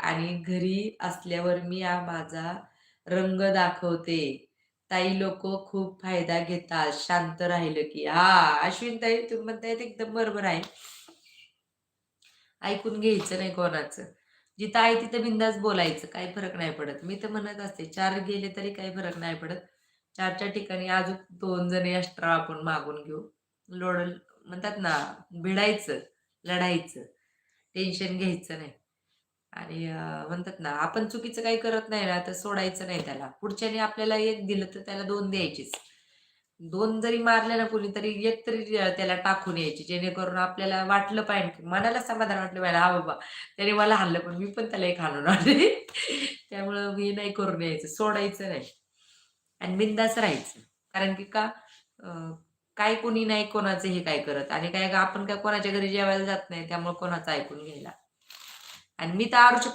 आणि घरी असल्यावर मी माझा रंग दाखवते. ताई लोकं खूप फायदा घेतात. शांत राहिलं की. हां, अश्विनताई तुम्ही म्हणताय ते एकदम बरोबर आहे. ऐकून घ्यायचं नाही कोणाचं. जिथं आहे तिथं बिनधास्त बोलायचं. काही फरक नाही पडत. मी तर म्हणत असते 4 गेले तरी काही फरक नाही पडत. 4च्या ठिकाणी अजून 2 जण एक्स्ट्रा आपण मागून घेऊ. लोड म्हणतात ना, भिडायचं, लढायचं, टेन्शन घ्यायचं नाही. आणि म्हणतात ना, आपण चुकीचं काही करत नाही ना, तर सोडायचं नाही त्याला. पुढच्याने आपल्याला 1 दिलं, तर त्याला 2 द्यायचेच. 2 जरी मारले ना कोणीतरी, 1 तरी त्याला टाकून यायची. जेणेकरून आपल्याला वाटलं पाहिजे, मनाला समाधान वाटलं पाहिजे, "हां बाबा, त्याने मला हाणलं, पण मी पण त्याला एक हाणून आले." त्यामुळं हे नाही करून यायचं, सोडायचं नाही आणि बिनधास्त राहायचं. कारण की का अ, काय कोणी नाही कोणाचं हे काय करत आणि काय आपण काय कोणाच्या घरी जेवायला जात नाही, त्यामुळे कोणाचं ऐकून घ्यायला. आणि मी तर आरुच्या